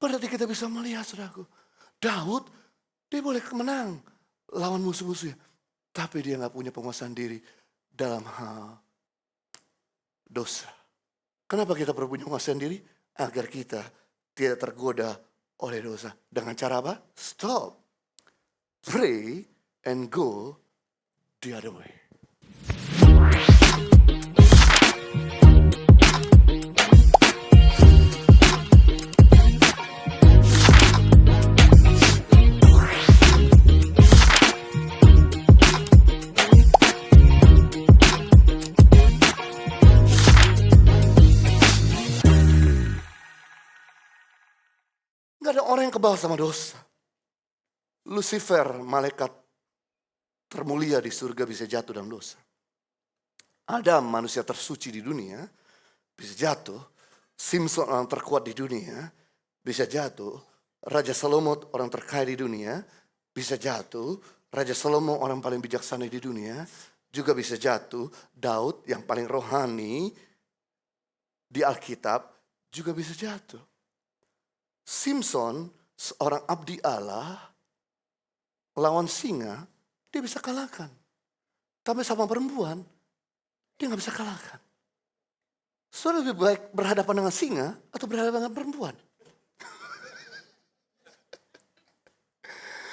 Berarti kita bisa melihat, saudaraku, Daud, dia boleh menang lawan musuh-musuhnya. Tapi dia gak punya penguasaan diri dalam hal dosa. Kenapa kita perlu punya penguasaan diri? Agar kita tidak tergoda oleh dosa. Dengan cara apa? Stop. Pray and go the other way. Gak ada orang yang kebal sama dosa. Lucifer, malaikat termulia di surga, bisa jatuh dalam dosa. Adam, manusia tersuci di dunia, bisa jatuh. Simpson, orang terkuat di dunia, bisa jatuh. Raja Salomo, orang terkaya di dunia, bisa jatuh. Raja Salomo, orang paling bijaksana di dunia, juga bisa jatuh. Daud, yang paling rohani di Alkitab, juga bisa jatuh. Simpson, seorang abdi Allah, lawan singa, dia bisa kalahkan. Tapi sama perempuan, dia gak bisa kalahkan. Sudah lebih baik berhadapan dengan singa atau berhadapan dengan perempuan?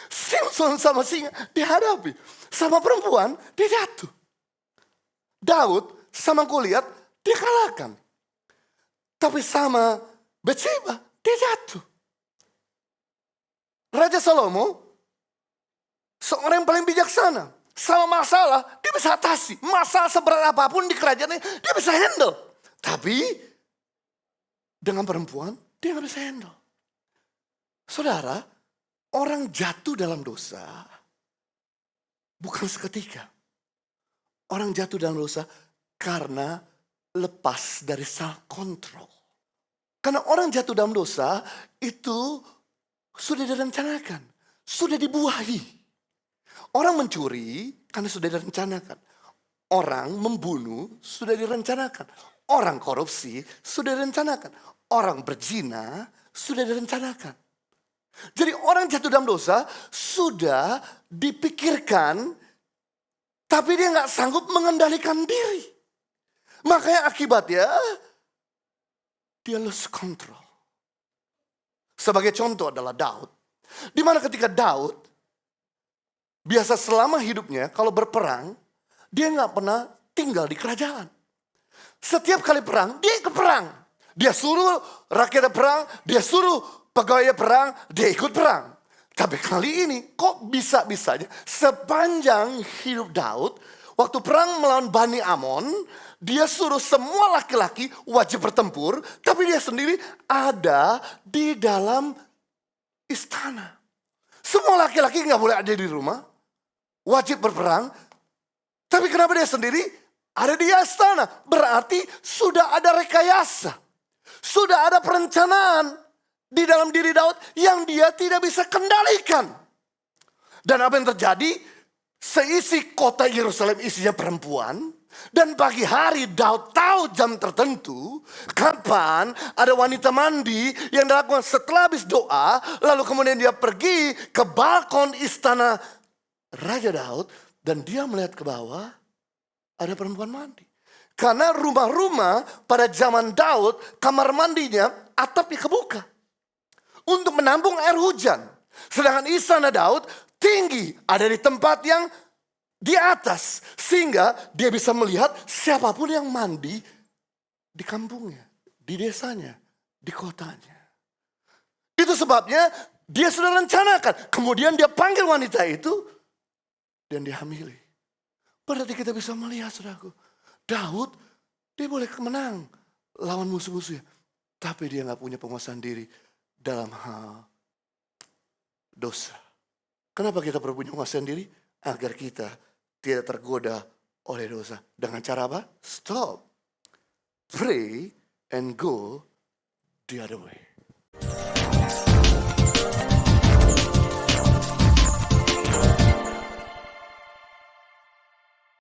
Simpson sama singa dihadapi. Sama perempuan, dia jatuh. Daud sama Goliat, dia kalahkan. Tapi sama Bathsheba, dia jatuh. Raja Salomo, seorang yang paling bijaksana. Sama masalah, dia bisa atasi. Masalah seberat apapun di kerajaannya, dia bisa handle. Tapi, dengan perempuan, dia gak bisa handle. Saudara, orang jatuh dalam dosa, bukan seketika. Orang jatuh dalam dosa karena lepas dari self control. Karena orang jatuh dalam dosa, itu sudah direncanakan, sudah dibuahi. Orang mencuri karena sudah direncanakan. Orang membunuh sudah direncanakan. Orang korupsi sudah direncanakan. Orang berzina sudah direncanakan. Jadi orang jatuh dalam dosa sudah dipikirkan, tapi dia gak sanggup mengendalikan diri. Makanya akibatnya dia lose control. Sebagai contoh adalah Daud. Dimana ketika Daud, biasa selama hidupnya kalau berperang, dia gak pernah tinggal di kerajaan. Setiap kali perang, dia ikut perang. Dia suruh rakyatnya perang, dia suruh pegawai perang, dia ikut perang. Tapi kali ini kok bisa-bisanya sepanjang hidup Daud, waktu perang melawan Bani Amon, dia suruh semua laki-laki wajib bertempur, tapi dia sendiri ada di dalam istana. Semua laki-laki gak boleh ada di rumah, wajib berperang, tapi kenapa dia sendiri ada di istana? Berarti sudah ada rekayasa, sudah ada perencanaan di dalam diri Daud yang dia tidak bisa kendalikan. Dan apa yang terjadi? Seisi kota Yerusalem isinya perempuan. Dan pagi hari Daud tahu jam tertentu kapan ada wanita mandi yang dilakukan setelah habis doa. Lalu kemudian dia pergi ke balkon istana Raja Daud. Dan dia melihat ke bawah ada perempuan mandi. Karena rumah-rumah pada zaman Daud, kamar mandinya atapnya kebuka untuk menampung air hujan. Sedangkan istana Daud tinggi, ada di tempat yang di atas. Sehingga dia bisa melihat siapapun yang mandi di kampungnya, di desanya, di kotanya. Itu sebabnya dia sudah rencanakan. Kemudian dia panggil wanita itu dan dia hamili. Berarti kita bisa melihat, saudaraku, Daud, dia boleh menang lawan musuh-musuhnya. Tapi dia gak punya penguasaan diri dalam hal dosa. Kenapa kita perlu punya penguasaan diri? Agar kita tidak tergoda oleh dosa. Dengan cara apa? Stop. Pray and go the other way.